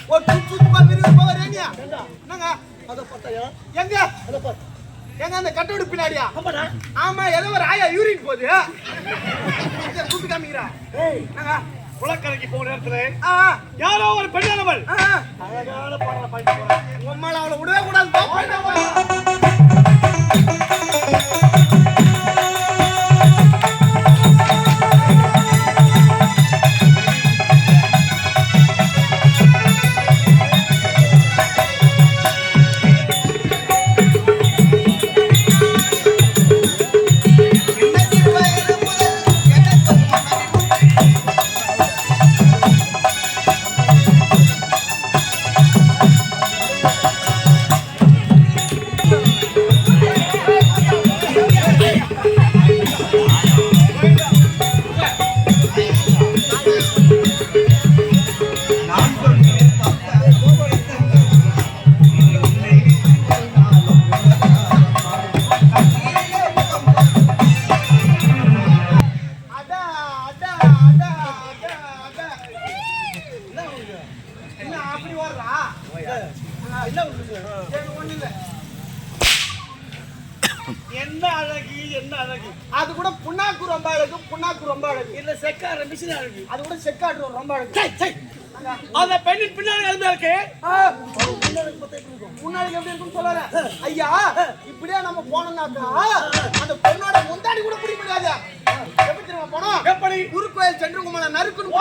ஒரு சுத்தமா விரிவு போறேனியா என்னங்க அத பத்தயா எங்க அத பத்த எங்க அந்த கட்டோடு பின்னாடியா ஆமாடா ஆமா ஏதோ ஒரு ஆயா யூரின் போகுது கூட்டி காமிக்கிறா என்னங்க குளக்கரைக்கு போற நேரத்துல யாரோ ஒரு பெண்ணானவள் அழகான பாடல பாடிட்டு போறா உம்மால அவளை விடவே கூடாது என்ன அழகு என்ன அழகு அது கூட புண்ணாக்கு ரொம்ப அழகு புண்ணாக்கு ரொம்ப அழகு இல்ல செக்கார மிஷின் அழகு அது கூட செக்காடு ரொம்ப அழகு அந்த பெண்ணின் பின்னாடி அது இருக்கு முன்னாடி எப்படி இருக்குன்னு சொல்லல ஐயா இப்படியே நம்ம போனோம்னாக்கா அந்த பெண்ணோட முந்தாடி கூட பிடிக்க முடியாது எப்படி நம்ம போனோம் எப்படி குருக்கோயில் சென்றுகுமல நறுக்குன்னு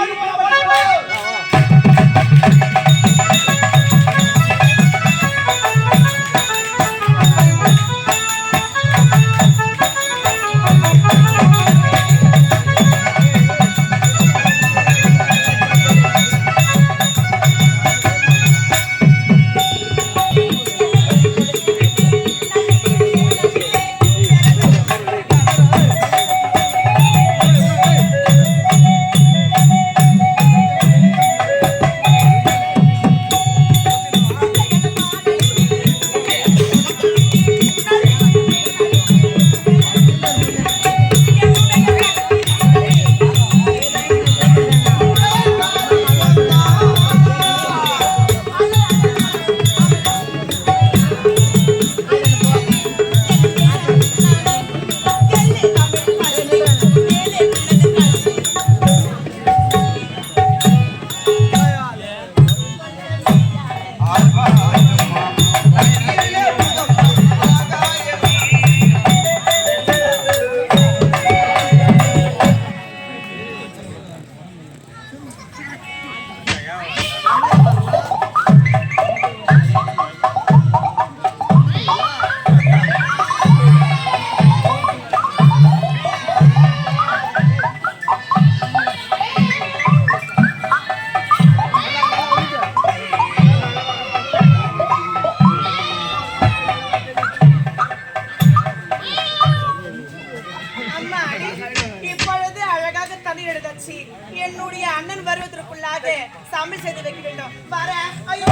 என்னுடைய அண்ணன் வருவதற்குள்ளாக சமையல் செய்து வைக்க வேண்டும் வர ஐயோ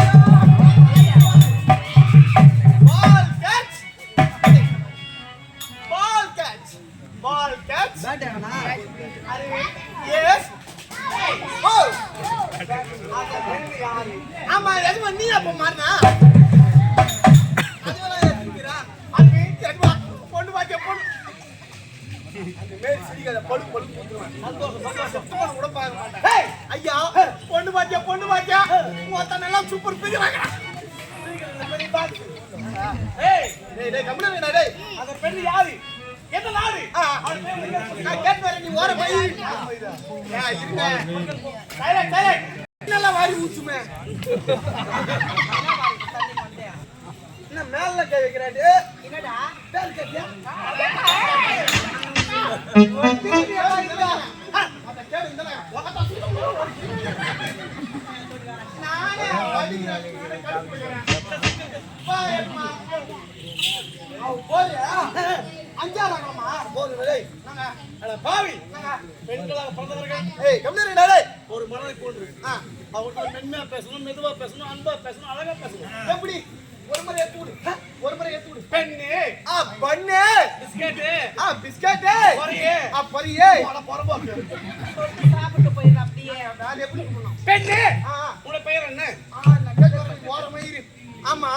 ball catch yes oh ஆமா எதுமா நீ அப்ப மாறனா அதுவல ஏத்துறா அது கேட்வா பொண்ணு வாக்கே பொண்ணு அந்த மேல் சிரிக்காத படு போடுவான் சந்தோஷம் கூட பாக்க மாட்டேன் ஏய் ஐயா பொண்ணு வாக்கே மொத்த நல்லா சூப்பர் பிகறாங்க ஏய் டேய் கம்பள டேய் அந்த பெண்ணு யாரு என்ன நாடு நான் கேட் வர நீ ஓர போய் இருங்க டைரக்ட் நல்லா வாரி ஊச்சுமே என்ன மேல கை வைக்கறாடே என்னடா பேல் கட்டியா அத கேடு இந்தல ஒகட்ட நானே அடிக்குறேன் பாயம்மா அவ போறியா அஞ்சாறாங்கம்மா போடு டேய் நாங்க அட பாவி நாங்க பெண்களாக பிறந்தவர்கள் ஏய் கம்னே டேய் ஒரு மனதை போடு அவட்ட மென்மையா பேசணும் மெதுவா பேசணும் அன்பா பேசணும் அழகா பேசணும் எப்படி ஒரு முறை ஏத்து விடு. ஒரு முறை ஏத்து விடு. பெண்ணு பண்ணு. Biscuit biscuit. பொரியே பொரியே. போட போறபோக்கு சாப்பிட்டு போயிரு அப்படியே. நான் எப்படி பண்ணணும்? பெண்ணு உங்க பெயர் என்ன? நான் கேட்கறேன் ஓர மயிறு. ஆமா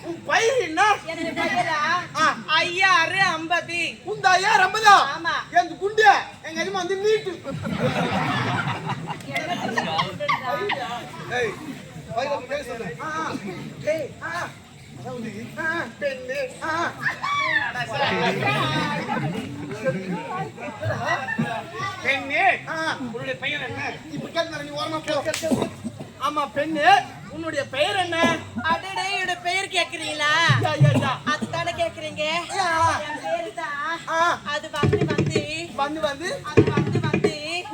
உன் பயிர் என்ன? எனக்கு பெயரா ஐயா 50. உந்த ஐயா ரம்பதா? ஆமா. என் குண்டியா எங்க அம்மா வந்து நீட்டு. ஏய் பயிர பேச சொல்லு. ஏய் அதாவது பெண்ணு பெண்ணு உங்களுடைய பெயர் என்ன? இப்ப கேட்கற நீ ஓரமா போ. ஆமா பெண்ணு உன்னுடைய பெயர் என்ன? அடடே என்னோட பெயர் கேக்குறீங்களா? அது தானே கேக்குறீங்க. என் பேரு தான் அது வந்து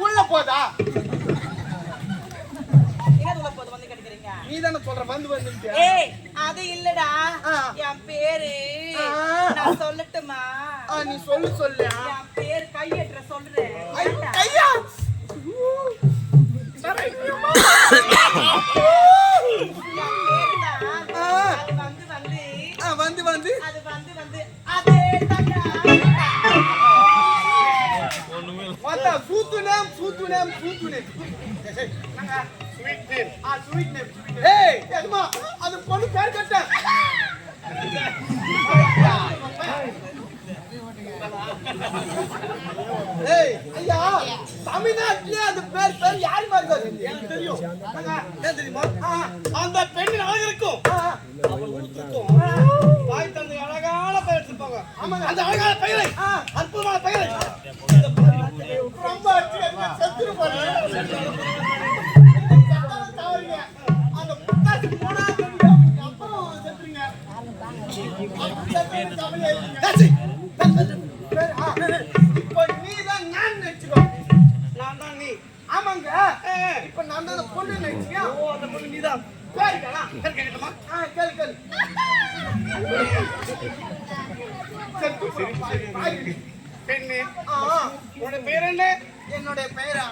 உள்ள போதா? என்னது உள்ள போது வந்து கேக்குறீங்க? நீ தானே சொல்ற வந்து ஏய் அது இல்லடா. என் பேரு நான் சொல்லட்டுமா? நீ சொல்லு. என் பேர் கையேற்ற சொல்றேன். கையா வந்து அது பொண்ணு பேர் கட்ட ஐயா தமிழ்நாட்டிலே அந்த பேர் யாருமா இருக்காது? எனக்கு தெரியும். தெரியுமா? அந்த பெண்ணின் அழகிற்கும் அவள் உடுத்துக்கும் வாய் தந்தை அழகான பெயர் எடுத்திருப்பாங்க. அந்த அழகான பெயரை அற்புதமான பெயரை ரொம்ப செத்துரு போறேன். அந்த புத்தாசி போனா அப்புறம் செத்துருங்க. இப்ப நீதான் நான் நினைச்சுக்கோ. நான் தான் நீ. ஆமாங்க இப்ப நான் தான் அந்த பொண்ணு நினைச்சியா? ஓ அந்த பொண்ணு நீதான். கேட்கலாமா? கேளு பெண்ணு உன்னுடைய பெயர் என்ன? என்னுடைய பெயரா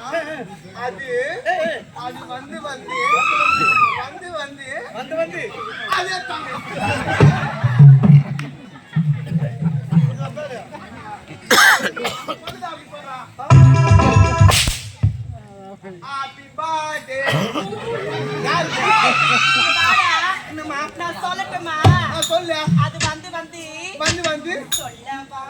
அது வந்து அதே தாங்க. நான் சொல்லட்டுமா? சொல்லு. அது வந்து சொல்லவா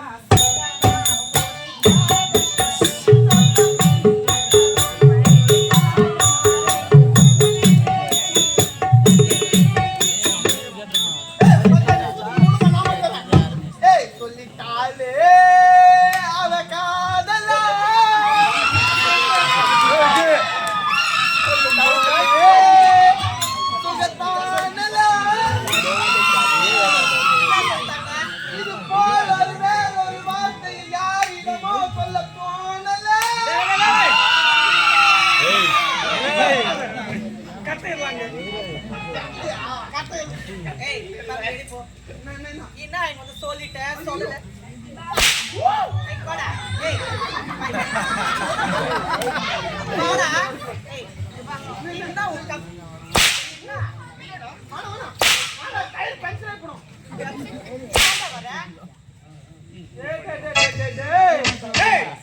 சொல்லிட்டாலே அவ காதலா சுகத்தானலா இது போல வேறொரு வார்த்தை யாரிடமோ சொல்ல தோணல. கட்டையிடுவாங்க. ஏய் வெளிய போ. என்ன இங்க வந்து சொல்லிட்டேன் சொல்லல. ஏய் போடா. ஏய் போடா. ஏய் என்ன உன் கப் டயர் பஞ்சர் ஆயிடும்.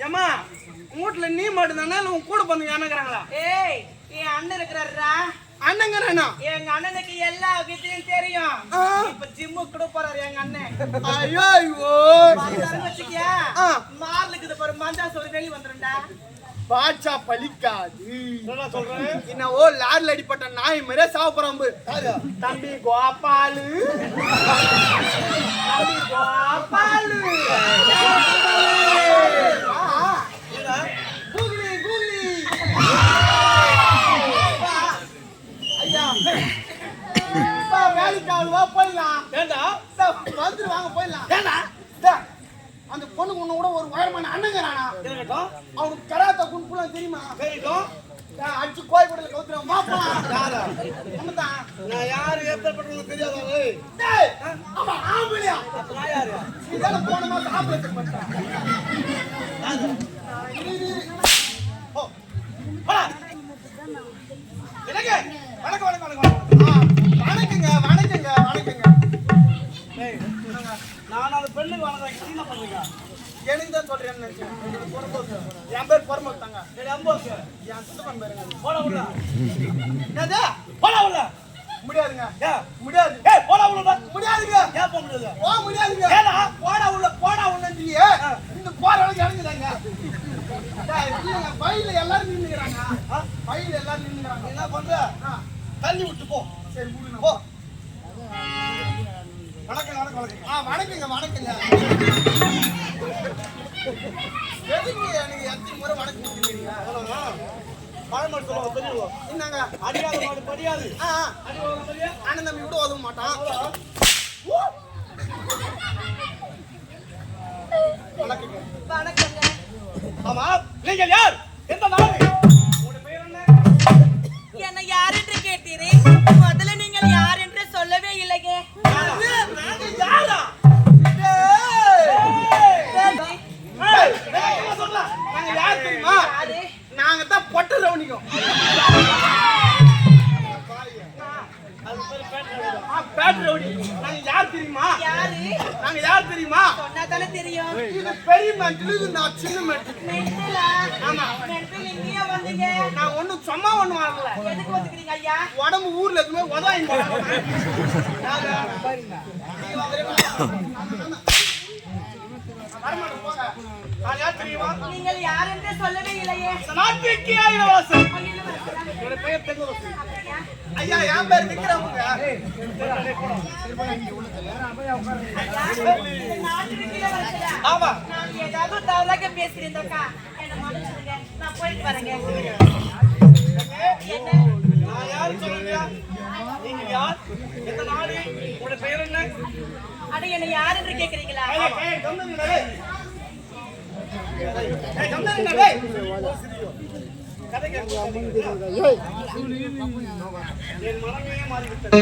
ஏம்மா வீட்டுல நீ மட்டும் தானே உன் கூட வந்து ஏமாக்குறாங்களா? ஏய் என் அண்ணன் இருக்கிறாரா? அண்ணங்கிறானா? எங்க அண்ணனுக்கு எல்லா விஷயம் தெரியும். இப்ப ஜிம்முக்கு கூட போறாரு எங்க அண்ணன். ஐயோ வச்சுக்கியா மார்லுக்கு பாரு மஞ்சா சோறு வெளி வந்துருண்டா. பாட்சா பலிக்காது. என்ன சொல்றேன்? என்னவோ லாரில அடிப்பட்ட நாய் மாதிரியே சாப்பிடுறான். தம்பி கோபாலு ஐயா வேலைக்கு ஆளுவா போயிடலாம். வந்துரு வாங்க போயிடலாம். அந்த பொண்ணுக்கு ஒண்ணு கூட ஒரு உயரமான அண்ணங்கிறானா? அவனுக்கு கராத்தா குன்புலாம் தெரியுமா? அடிச்சு கோயம்பேடுல கவுத்துறான். நான் யாரு ஏற்பட்டவங்க தெரியாதவங்க. அவன் ஆம்பளையா? இதெல்லாம் போன மாசம் ஆபரேஷன் பண்றான். வணக்கங்க. கம்போஸ் என் சித்தப்பன் பாருங்க. போடா உள்ள என்னது? போடா உள்ள முடியாதுங்க. ஏன் முடியாது. ஏய் போடா உள்ள முடியாதுங்க. ஏன் போக முடியாது போக முடியாதுங்க. ஏடா போடா உள்ளன்றியே. இந்த போற அளவுக்கு இறங்குதாங்க. இல்லைங்க, பையில எல்லாரும் நின்னுக்கிறாங்க. பையில எல்லாரும் நின்னுக்கிறாங்க. என்ன பண்ற தள்ளி விட்டு போ சரி விடுங்க. போ வணக்கம் வணக்கம் வணக்கம் வணக்கங்க வணக்கங்க. எதுக்கு எனக்கு எத்தனை முறை வணக்கம் கொடுக்குறீங்க? பழமொழி சொல்லுவாங்க தெரியும் என்னங்க? அடியாத மாடு படியாது அடி வாங்க தெரியா அண்ணன் தம்பி கூட உதவ மாட்டான். வணக்கங்க. வணக்கங்க. ஆமா நீங்கள் யார் எந்த நாடு உங்க பேர் என்ன என்ன யார் என்று கேட்டீரே? முதல்ல நீங்கள் யார் என்று சொல்லவே இல்லையே. நாங்க யாரா என்ன சொல்ற நாங்க யார் தெரியுமா? யாரு? நாங்க தான் பொட்டு ரவுனிக்கும். Bad rowdy. நாங்க யார் தெரியுமா? யாரு? நாங்க யார் தெரியுமா? சொன்னாதானே தெரியும். இது பெரிய மென்டல், இது நான் சின்ன மென்டல். மெண்டலா? ஆமா. மெண்டல் எங்கேயா வந்தீங்க? நான் ஒண்ணும் சும்மா ஒண்ணும் வரல. எதுக்கு வந்துக்கிறீங்க ஐயா? உடம்பு ஊர்ல எதுவுமே உதவாங்க. நான் யார் தெரியுமா நீங்கள் யார் என்று சொல்லவே இல்லையே. நாட்டுக்கு ஆயிரவாசன் என்னோட பெயர் தெங்குவாசன் ஐயா என் பேர் விக்ரமுங்க. ஆமா நான் ஏதாவது தவறாக பேசியிருந்தோக்கா என்ன மன்னிச்சிடுங்க. நான் போயிட்டு வரேங்க. என்ன? நான் யாரு சொல்லுங்க நீங்க யார் எந்த நாடு உங்க பெயர் என்ன அட என்ன யார் என்று கேக்குறீங்களா? கதை என் மனமே மாறிவிட்டது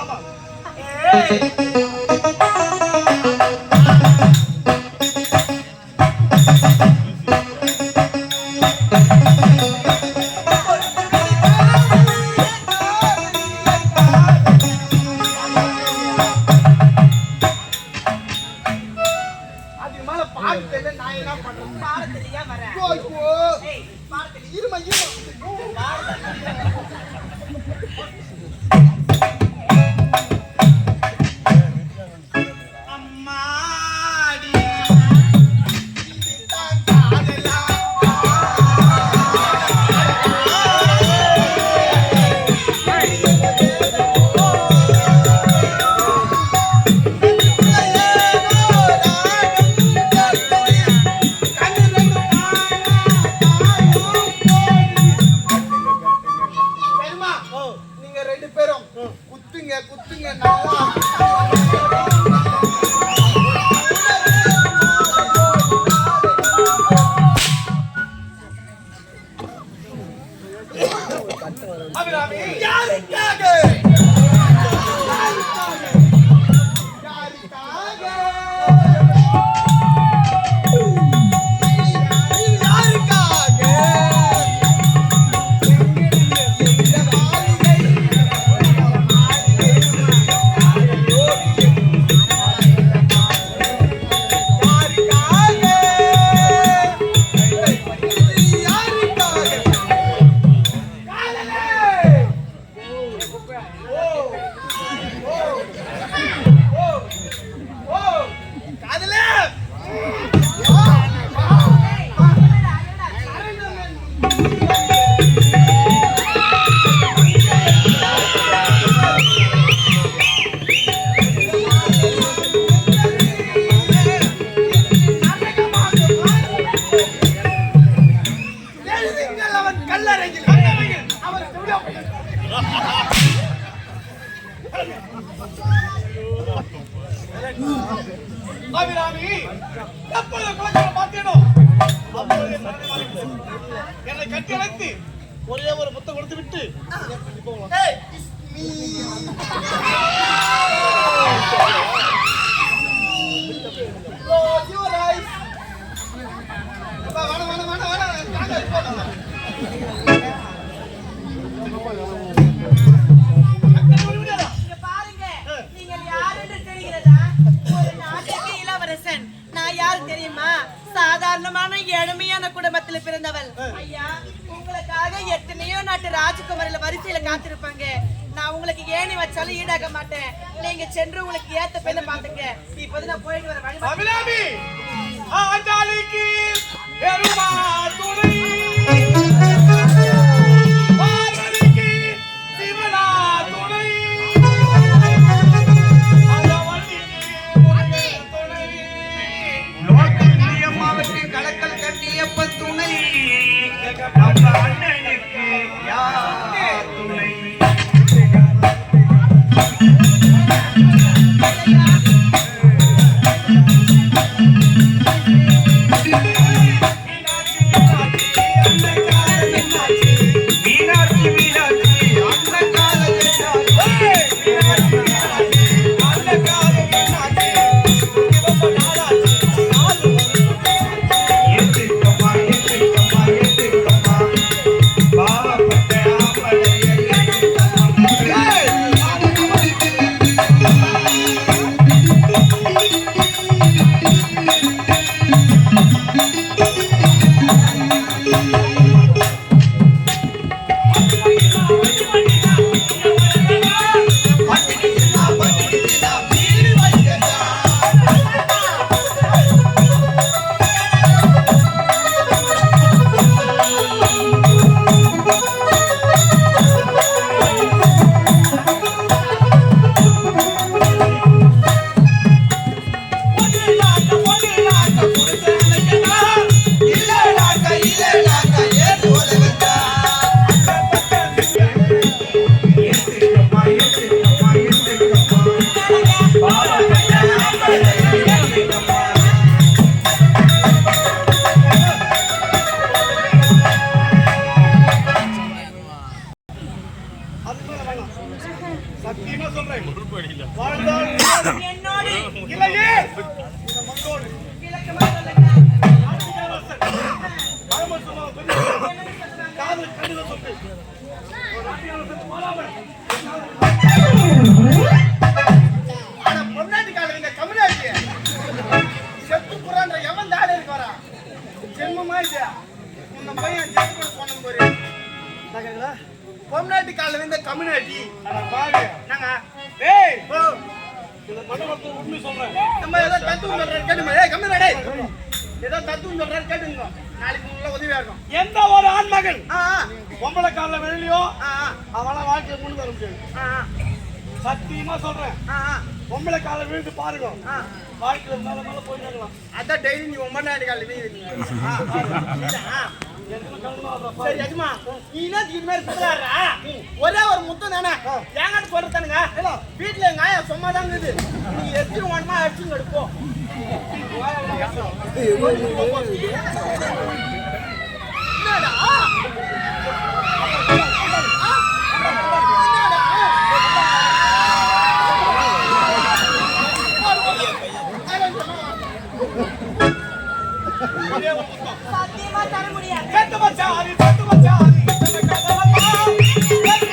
ஆமா அதுக்கு மேல பாட்டு தெரியல, நான் என்ன பண்றது? பாடத்திலேயே வரேன். ஐயோ, ஏய், பாடத்திலே இருமா இருமா. அம்மாடி இதுதான் காதலா? தெரியுமா? நீங்க ரெண்டு பேரும் குத்துங்க குத்துங்க நல்லா. அபிராமி யாருக்காக? அபிராமி எப்பொழுது குழந்தை பார்த்தேனோ அப்பொழுது மனதை மாறிவிட்டது. என்னை கட்டி அழைத்து ஒரே ஒரு முத்தம் கொடுத்து விட்டு போகலாம் Close your eyes. வேணாம் வேணாம் வேணாம் வேணாம். தாங்க போலாம். இங்க பாருங்க. நீங்கள் யார் என்று தெரிகிறதா? ஒரு நாட்டுக்கு இளவரசன். நான் யார் தெரியுமா? சாதாரணமான எளிமையான குடும்பத்தில் பிறந்தவள். ஐயா உங்களுக்காக எத்தனையோ நாட்டு ராஜகுமாரில வரிசையில காத்திருப்பாங்க. நான் உங்களுக்கு ஏணி வச்சாலும் ஈடாக மாட்டேன். நீங்க சென்று உங்களுக்கு ஏத்த பேல பாத்துங்க. இப்போது நான் போயிட்டு வர வழி அபிராமி ஆண்டாளிக்கு பெருமா துணை பார்வதிக்கு சிவனா துணை அலவணிக்கு முருகன் துணை லோகத்தின் அம்மாவுக்கு கலக்கல் கட்டியப்ப துணை நம்ம அண்ணனுக்கு யார் துணை சத்தியமா சொல்றேன் வாழ்ந்தால் என்னோடு இல்லையே இந்த மக்களோடு விளக்கமா சொல்லுங்க. காதல் கண்ணில சொல்லு ஒரு அத்தியாவசியத்துக்கு போராமல் ஆனா பொன்னாட்டிக்காரங்க இந்த கம்யூனிட்டிய செத்து புறான்ற எவன் தாடி இருக்கு வரா ஜென்மமா இது உன்ன பையன் ஜெத்து கூட போன போறே பொன்னாட்டி கால இந்த கம்யூனிட்டி அட பாரு நாங்க டேய் ஓ இந்த மண்டபத்தை உண்மை சொல்றேன் நம்ம ஏதோ தத்துவம் சொல்றாரு கேட்டுமா ஏய் கம்யூனிட்டி டேய் ஏதோ தத்துவம் சொல்றாரு கேட்டுங்க நாளைக்கு உள்ள உதவியா இருக்கும் எந்த ஒரு ஆண் மகன் ஆ பொம்பளை காலில் வெளியோ ஆ அவளை வாழ்க்கையை முன்னு வர முடியாது ஆ சத்தியமா சொல்றேன் ஆ பொம்பளை காலில் விழுந்து பாருங்க ஆ வாழ்க்கையில மேல மேல போயிட்டு இருக்கலாம் அதான் டெய்லி நீ பொன்னாட்டி கால நீ சரி யஜமா நீ என்ன இது மாதிரி சொல்றாரா ஒரே ஒரு முத்தம் தானே ஏங்கன்னு சொல்றதானுங்க வீட்டுல எங்க ஆயா சும்மா தான் இருக்குது நீ எத்திரும் வேணுமா அடிச்சுங்க எடுப்போம் என்னடா சத்தியமா தர முடியாது. செத்து மச்சாரி செத்து மச்சாரி செத்து கதவமா செத்து மாரி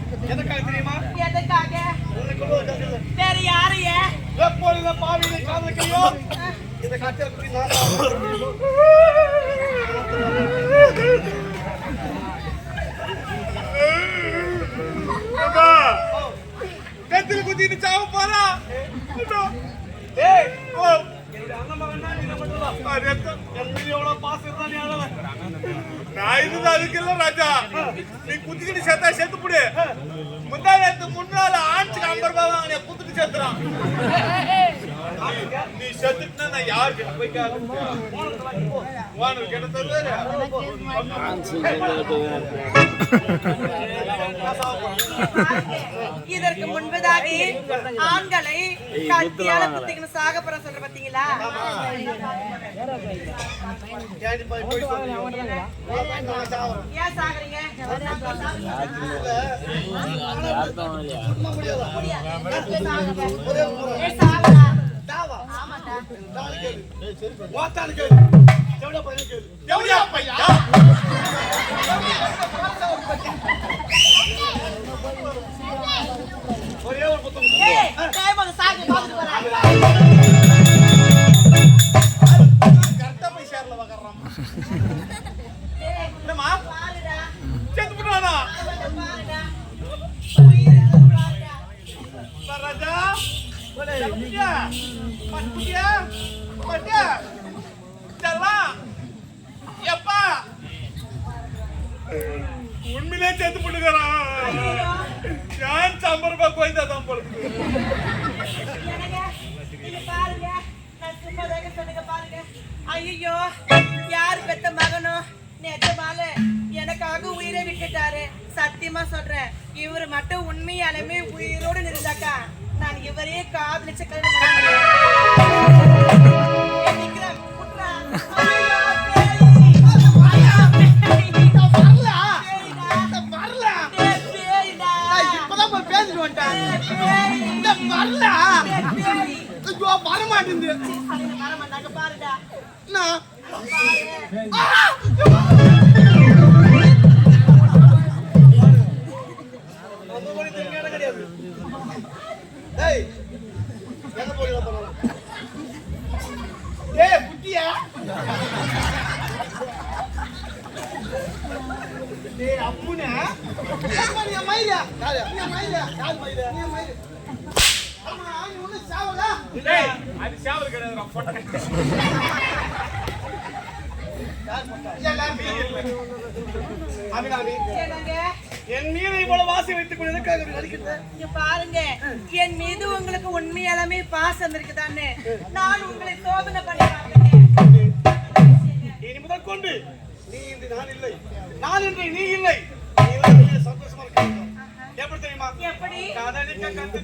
செத்து எதுக்காக தெரியுமா? எதுக்காக? உனக்குள்ள ஒரு கதை இல்லை. வேற யாரைய? எப்பொழுது பாவியை காதலிக்கையோ இந்த கட்டில் குடி கத்தில குத்திட்டு சாவ போறா ஏய் ஓ என்னுடைய அண்ணன் மகன் தான் நீ மட்டும்தான் என் மீது எவ்வளவு பாசம் இருந்தா நீ அழல நான் இதுதான் அதுக்கு இல்ல ராஜா நீ குத்திக்கிட்டு சேர்த்தா சேர்த்து புடு முன்னாடி முன்னால ஆண்சுக்கு 50 ரூபாய் வாங்கின குத்துட்டு சேர்த்துறான் நீ செத்துட்டுனா நான் யார்கிட்ட போய் கேட்க ஓனர் கிட்ட தருவாரு இதற்கு முன்பதாக ஆண்களை கத்தியால குத்திக்கணும் சாகப்புறம் சொல்ற பாத்தீங்களா? ஏன் சாகுறீங்க? ஒரே ஒரு புத்தகம் கரெக்டா போய் சேர்ல வகறான் என்னம்மா செத்து போறானா ராஜா பட்டியா பட்டியா பட்டியா சல்லா எப்பா உண்மையிலே செத்து போடுறான் யான் சம்பரமா கோயிந்தா தான் போறது ஐயோ யார் பெத்த மகனோ நிஜமால எனக்காக உயிரை விட்டுட்டாரு. சத்தியமா சொல்றேன், இவரு மட்டும் உண்மையாலுமே உயிரோடு இருந்தாக்கா நான் இவரையே காதலிச்ச வரமாட்டாங்க பாருடா. என் மீது இவ்வளவு ஆசை வைத்துக் கொண்டு பாருங்க, என் மீது உங்களுக்கு உண்மையாலுமே பாசம் இருக்குதான்னு நான் உங்களை சோதனை பண்ணி இனி முதல் கொண்டு நீ இன்று நான் இல்லை, நான் இன்று நீ இல்லை. சந்தோஷமா இருக்க எப்படி தெரியுமா? எப்படி? காதலிக்க கத்து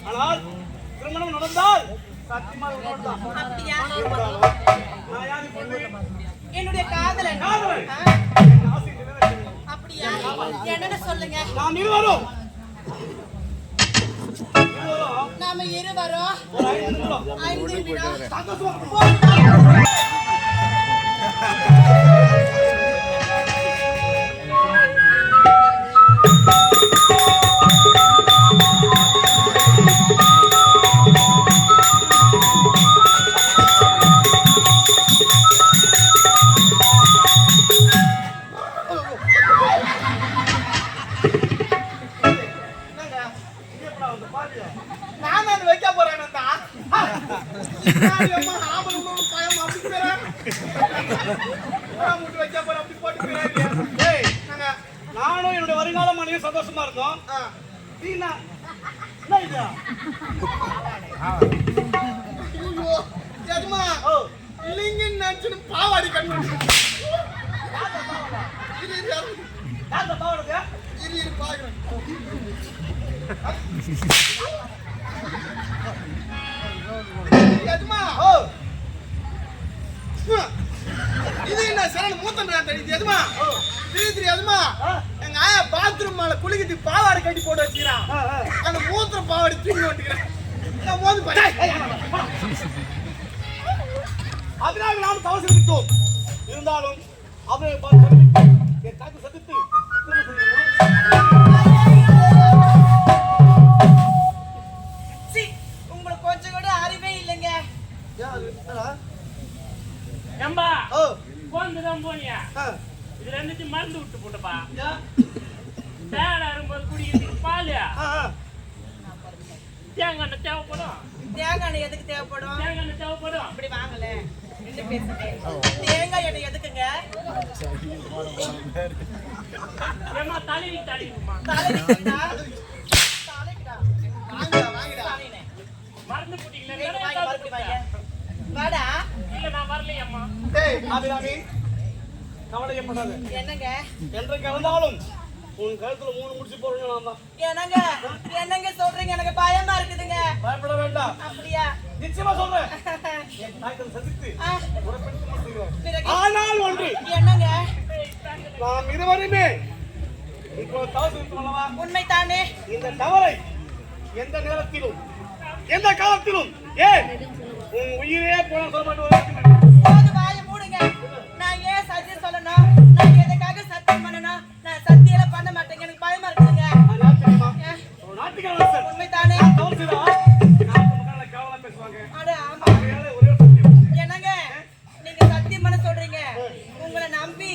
ஆனால் திருமணம் நடந்தால் சத்தியமா அப்படியா? என்னுடைய என்னுடைய காதலன் காதலன். அப்படி அப்படியா? என்னன்னு சொல்லுங்க. நாம் இருவரும் நாம இருவரும் ஒரு 5 நிமிடம் 5 நிமிடம் சந்தோஷமா நான் அது வைக்க போறேன் வைக்க போறேன் அப்படி போட்டு டேய் நானும் என்னுடைய வருங்கால மனைவி சந்தோஷமா இருந்தோம் நீனா என்ன இது எதுமா இல்லைங்கன்னு நினைச்சுன்னு பாவாடி கண்ணு யார் பாவடுங்க இரு பாக்குறேன் எதுமா இது என்ன சரண் மூத்தன்றா தெரியுது எதுமா திரு எதுமா எங்க ஆயா பாத்ரூம் மேல குளிக்கிட்டு பாவாடை கட்டி போட்டு வச்சுக்கிறான் அந்த மூத்திரம் பாவாடை தூக்கி ஓட்டிக்கிறேன் அதனால நாம் தவறு செய்துவிட்டோம் இருந்தாலும் அவரை பார்த்து என் தாக்கு சந்தித்து உங்களுக்கு கொஞ்சம் கூட அறிவே இல்லைங்க. ஏம்பா போந்துதான் போனியா இது ரெண்டுத்தையும் மறந்து விட்டு போட்டப்பா தேடா இருக்கும்போது குடிக்கிறதுக்கு பால் தேங்காய் எண்ணெய் தேவைப்படும் தேங்காய் எண்ணெய் எதுக்கு தேவைப்படும்? தேங்காய் எண்ணெய் தேவைப்படும் அப்படி வாங்கல என்ன பேசுறே? தேங்காய் எண்ணெய் எதுக்குங்க? ஏமா தலைவி தடிக்குமா தலைக்குடா தலைக்குடா வாங்கிடா தலைனே மறந்து போட்டீங்களா நீங்க வாங்கி மறுபடியும் வாங்க வாடா. இல்ல நான் வரலையம்மா டேய் ஆபிராமி கவலைப்படாத என்னங்க என்றைக்கு இருந்தாலும் உன் கழுத்துல 3 முடிச்சு போறேன்னு நான் தான் என்னங்க என்னங்க சொல்றீங்க? எனக்கு பயமா இருக்குதுங்க. பயப்பட வேண்டாம் அப்படியா? நிச்சயமா சொல்றேன் என் தாக்கத்தை சந்தித்து உடற்படுத்தி முடிச்சுக்கிறேன். பிறகு ஆனால் ஒன்று என்னங்க நாம் இருவருமே இப்போ தவறு செய்துள்ளவா உண்மைதானே? இந்த தவறை எந்த நேரத்திலும் எந்த காலத்திலும் ஏன் உன் உயிரே போன சொல்ல மாட்டேன் போது வாயை மூடுங்க. நான் ஏன் சத்தியம் சொல்லணும்? நான் எதுக்காக சத்தியம் பண்ணணும்? நான் சத்தியம் பண்ண மாட்டேங்க. எனக்கு பயமா இருக்குதுங்க. ஒரு நாட்டுக்காரன் உண்மைதானே? தவறு செய்தா நாட்டு மக்களை கேவலமா பேசுவாங்க அட ஆமா. அதனால ஒரே சத்தியம் என்னங்க நீங்க சத்தியம் பண்ண சொல்றீங்க? உங்களை நம்பி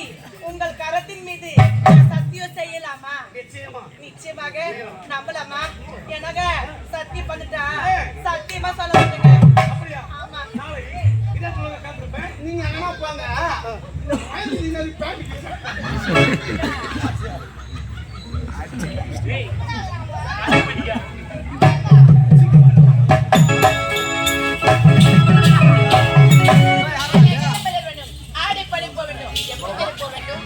உங்கள் கரத்தின் மீது நான் சத்தியம் செய்யலாமா? நிச்சயமா நிச்சயமாக நம்பலாமா? என்னங்க சத்தியம் பண்ணிட்டா சத்தியமா சொல்ல மாட்டேங்க. அப்படியா ஆமா. நாளை இதை சொல்லுங்க காத்திருப்பேன் நீங்க அங்கமா போங்க இந்த பயந்து நீங்க பேண்ட் ஏய் காசு பண்ணிக்க ஆடி படி போக வேண்டும். எப்படி போக வேண்டும்?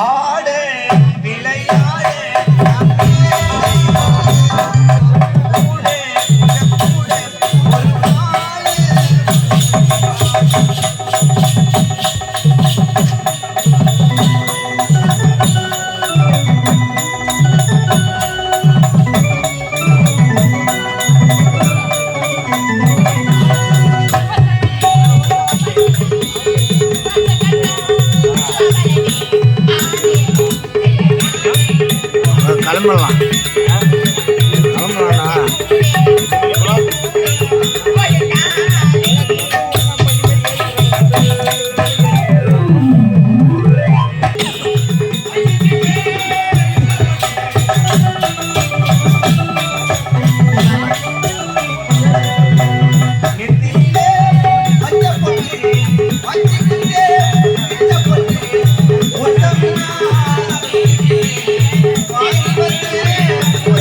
ஆடு விளையாடு கூடு கூடு ஒரு நாள் கிளம்பலாம் கிளம்பலாம்டா நெத்தியிலே மஞ்சள் பொட்டு வச்சிக்கிட்டே மஞ்சள் பொட்டு ஒட்டமினா வாங்கி வந்து